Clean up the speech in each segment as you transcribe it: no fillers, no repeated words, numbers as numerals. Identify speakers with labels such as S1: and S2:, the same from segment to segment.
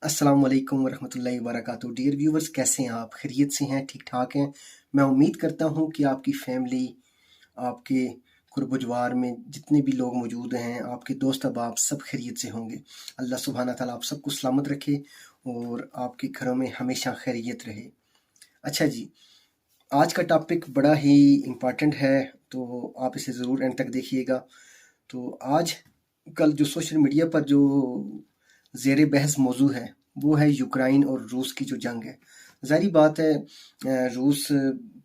S1: अस्सलाम वालेकुम वरहमतुल्लाहि वबरकातुहू। डियर व्यूवर्स, कैसे हैं आप? खैरियत से हैं? ठीक ठाक हैं? मैं उम्मीद करता हूँ कि आपकी फैमिली, आपके कुर्ब-ओ-जवार में जितने भी लोग मौजूद हैं, आपके दोस्त अहबाब सब खैरियत से होंगे। अल्लाह सुब्हाना ताला आप सबको सलामत रखे और आपके घरों में हमेशा खैरियत रहे। अच्छा जी, आज का टॉपिक बड़ा ही इम्पोर्टेंट है, तो आप इसे ज़रूर एंड तक देखिएगा। तो आज कल जो सोशल मीडिया पर जो ज़ेर बहस मौजू है, वो है यूक्रेन और रूस की जो जंग है। ज़ाहिर बात है, रूस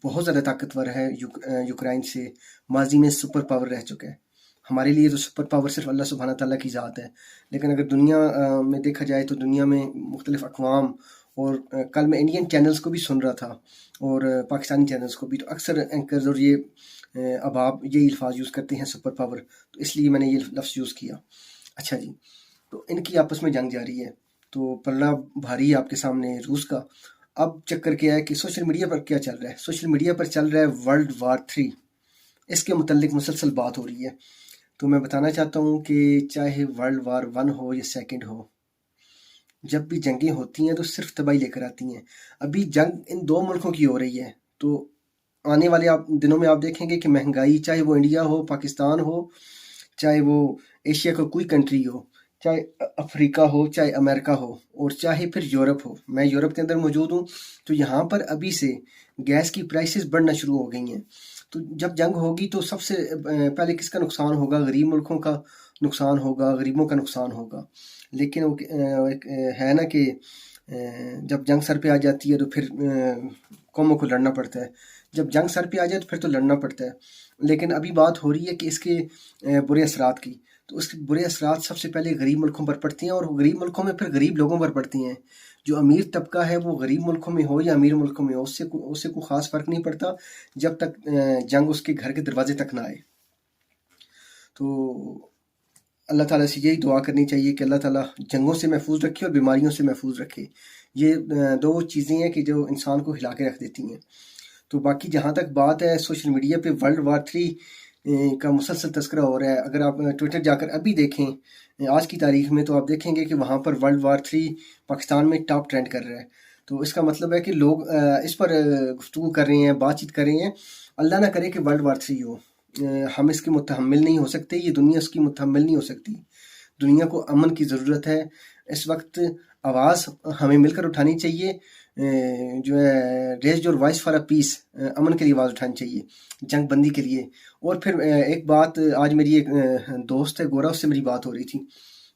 S1: बहुत ज़्यादा ताकतवर है यूक्रेन से, माजी में सुपर पावर रह चुका है। हमारे लिए तो सुपर पावर सिर्फ अल्लाह सुब्हाना ताला की ज़ात है, लेकिन अगर दुनिया में देखा जाए तो दुनिया में मुख्तलिफ अक़वाम और कल मैं इंडियन चैनल्स को भी सुन रहा था और पाकिस्तानी चैनल्स को भी, तो अक्सर एंकर्स और ये अहबाब यही अल्फाज यूज़ करते हैं सुपर पावर, तो इसलिए मैंने ये लफ्ज़ यूज़ किया। अच्छा जी, तो इनकी आपस में जंग जारी है, तो पलड़ा भारी है आपके सामने रूस का। अब चक्कर क्या है कि सोशल मीडिया पर क्या चल रहा है? सोशल मीडिया पर चल रहा है वर्ल्ड वार 3, इसके मुतल्लिक मुसलसल बात हो रही है। तो मैं बताना चाहता हूँ कि चाहे वर्ल्ड वार 1 हो या सेकंड हो, जब भी जंगें होती हैं तो सिर्फ तबाही लेकर आती हैं। अभी जंग इन दो मुल्कों की हो रही है, तो आने वाले आप दिनों में आप देखेंगे कि महंगाई, चाहे वो इंडिया हो, पाकिस्तान हो, चाहे वो एशिया का कोई कंट्री हो, चाहे अफ्रीका हो, चाहे अमेरिका हो, और चाहे फिर यूरोप हो। मैं यूरोप के अंदर मौजूद हूँ, तो यहाँ पर अभी से गैस की प्राइसेस बढ़ना शुरू हो गई हैं। तो जब जंग होगी तो सबसे पहले किसका नुकसान होगा? गरीब मुल्कों का नुकसान होगा, गरीबों का नुकसान होगा। लेकिन वो एक है ना कि जब जंग सर पे आ जाती है तो फिर कौमों को लड़ना पड़ता है। जब जंग सर पे आ जाए तो फिर तो लड़ना पड़ता है। लेकिन अभी बात हो रही है कि इसके बुरे असरात की, तो उसके बुरे असरात सबसे पहले गरीब मुल्कों पर पड़ती हैं, और गरीब मुल्कों में फिर गरीब लोगों पर पड़ती हैं। जो अमीर तबका है वो गरीब मुल्कों में हो या अमीर मुल्कों में हो, उससे कोई ख़ास फ़र्क नहीं पड़ता जब तक जंग उसके घर के दरवाजे तक ना आए। तो अल्लाह ताला से यही दुआ करनी चाहिए कि अल्लाह ताला जंगों से महफूज रखे और बीमारियों से महफूज रखे। ये दो चीज़ें हैं कि जो इंसान को हिला के रख देती हैं। तो बाकी जहाँ तक बात है, सोशल मीडिया पे वर्ल्ड वार 3 का मुसलसल तस्करा हो रहा है। अगर आप ट्विटर जाकर अभी देखें आज की तारीख में, तो आप देखेंगे कि वहाँ पर वर्ल्ड वार 3 पाकिस्तान में टॉप ट्रेंड कर रहा है। तो इसका मतलब है कि लोग इस पर गुफ्तगू कर रहे हैं, बातचीत कर रहे हैं। अल्लाह ना करे कि वर्ल्ड वार 3 हो। हम इसके मुतहम्मिल नहीं हो सकते, ये दुनिया उसकी मुतहम्मिल नहीं हो सकती। दुनिया को अमन की ज़रूरत है इस वक्त। आवाज़ हमें मिलकर उठानी चाहिए, जो है raise your voice for a peace, अमन के लिए आवाज़ उठानी चाहिए, जंग बंदी के लिए। और फिर एक बात, आज मेरी एक दोस्त है गोरा, उससे मेरी बात हो रही थी,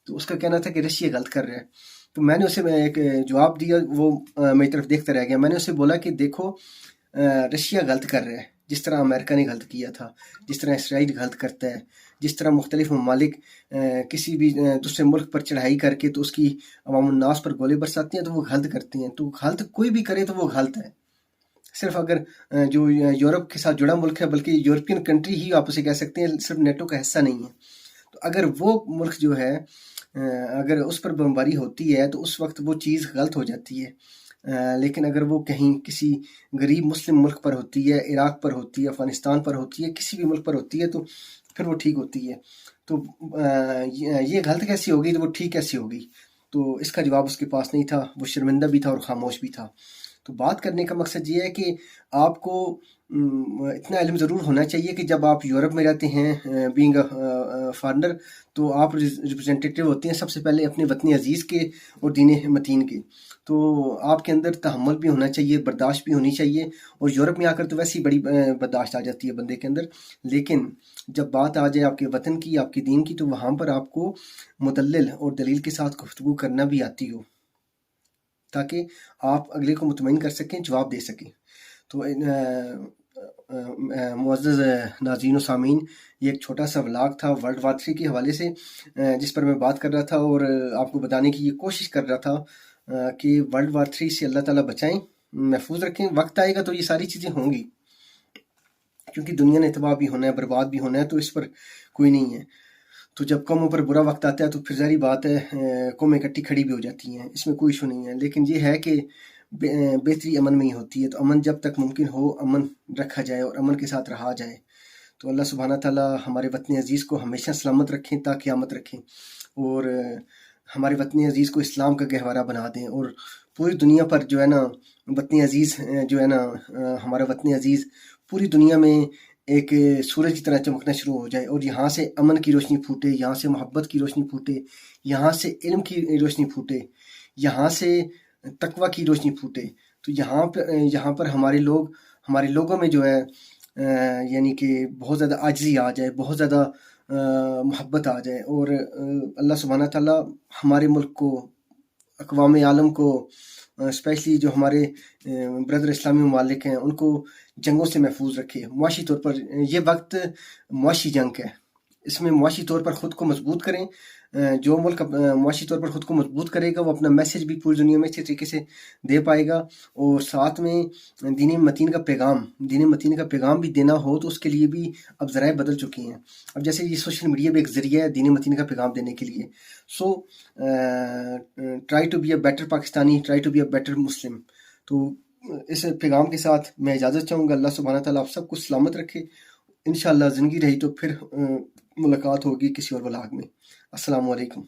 S1: तो उसका कहना था कि रशिया गलत कर रहा है। तो मैंने उसे एक जवाब दिया, वो मेरी तरफ देखता रह गया। मैंने उसे बोला कि देखो, रशिया गलत कर रहा है जिस तरह अमेरिका ने गलत किया था, जिस तरह इसराइल गलत करता है, जिस तरह मुख्तलिफ ममालिक किसी भी दूसरे मुल्क पर चढ़ाई करके तो उसकी अवामुन्नास पर गोले बरसाती हैं, तो वो गलत करती हैं। तो गलत कोई भी करे तो वो गलत है। सिर्फ अगर जो यूरोप के साथ जुड़ा मुल्क है, बल्कि यूरोपियन कंट्री ही आप उसे कह सकते हैं, सिर्फ नेटो का हिस्सा नहीं है, तो अगर वो मुल्क जो है अगर उस पर बमबारी होती है तो उस वक्त वो चीज़ गलत हो जाती है। लेकिन अगर वो कहीं किसी गरीब मुस्लिम मुल्क पर होती है, इराक़ पर होती है, अफ़गानिस्तान पर होती है, किसी भी मुल्क पर होती है, तो फिर वो ठीक होती है। तो ये गलत कैसी होगी तो वो ठीक कैसी होगी? तो इसका जवाब उसके पास नहीं था, वो शर्मिंदा भी था और ख़ामोश भी था। तो बात करने का मकसद ये है कि आपको इतना इल्म ज़रूर होना चाहिए कि जब आप यूरोप में रहते हैं, बीइंग फॉरेनर, तो आप रिप्रेजेंटेटिव होते हैं सबसे पहले अपने वतन अजीज़ के और दीन मतीन के। तो आपके अंदर तहम्मुल भी होना चाहिए, बर्दाश्त भी होनी चाहिए। और यूरोप में आकर तो वैसे ही बड़ी बर्दाश्त आ जाती है बंदे के अंदर, लेकिन जब बात आ जाए आपके वतन की, आपके दीन की, तो वहाँ पर आपको मुदल्लिल और दलील के साथ गुफ्तगू करना भी आती हो, ताकि आप अगले को मुतमईन कर सकें, जवाब दे सकें। तो मुअज़्ज़ज़ नाज़रीन व सामीन, ये एक छोटा सा व्लॉग था वर्ल्ड वार 3 के हवाले से, जिस पर मैं बात कर रहा था और आपको बताने की ये कोशिश कर रहा था कि वर्ल्ड वार 3 से अल्लाह ताला बचाएं, महफूज रखें। वक्त आएगा तो ये सारी चीज़ें होंगी, क्योंकि दुनिया ने तबाह भी होना है, बर्बाद भी होना है, तो इस पर कोई नहीं है। तो जब कौमों पर बुरा वक्त आता है तो फिर ज़ाहिर बात है कौमें इकट्ठी खड़ी भी हो जाती हैं, इसमें कोई इशू नहीं है। लेकिन ये है कि बेहतरी अमन में ही होती है। तो अमन जब तक मुमकिन हो, अमन रखा जाए और अमन के साथ रहा जाए। तो अल्लाह सुब्हाना ताला हमारे वतन अजीज़ को हमेशा सलामत रखें, ता क़यामत रखें। और ہمارے وطن عزیز کو اسلام کا گہوارہ بنا دیں، اور پوری دنیا پر جو ہے نا وطن عزیز جو ہے نا ہمارا وطن عزیز پوری دنیا میں ایک سورج کی طرح چمکنا شروع ہو جائے، اور یہاں سے امن کی روشنی پھوٹے، یہاں سے محبت کی روشنی پھوٹے، یہاں سے علم کی روشنی پھوٹے، یہاں سے تقوی کی روشنی پھوٹے۔ تو یہاں پر ہمارے لوگوں میں جو ہے یعنی کہ بہت زیادہ عاجزی آ جائے، بہت زیادہ محبت آ جائے، اور اللہ سبحانہ تعالیٰ ہمارے ملک کو، اقوام عالم کو، اسپیشلی جو ہمارے بردر اسلامی ممالک ہیں ان کو جنگوں سے محفوظ رکھے۔ معاشی طور پر یہ وقت معاشی جنگ ہے، اس میں معاشی طور پر خود کو مضبوط کریں۔ جو ملک معاشی طور پر خود کو مضبوط کرے گا وہ اپنا میسیج بھی پوری دنیا میں اچھے طریقے سے دے پائے گا، اور ساتھ میں دین متین کا پیغام بھی دینا ہو تو اس کے لیے بھی اب ذرائع بدل چکی ہیں۔ اب جیسے یہ سوشل میڈیا بھی ایک ذریعہ ہے دین متین کا پیغام دینے کے لیے۔ So try to be a better Pakistani, try to be a better Muslim. تو اس پیغام کے ساتھ میں اجازت چاہوں گا۔ اللہ سبحانہ تعالیٰ آپ سب کو سلامت رکھے۔ انشاءاللہ زندگی رہی تو پھر ملاقات ہوگی کسی اور ولاگ میں۔ السلام علیکم۔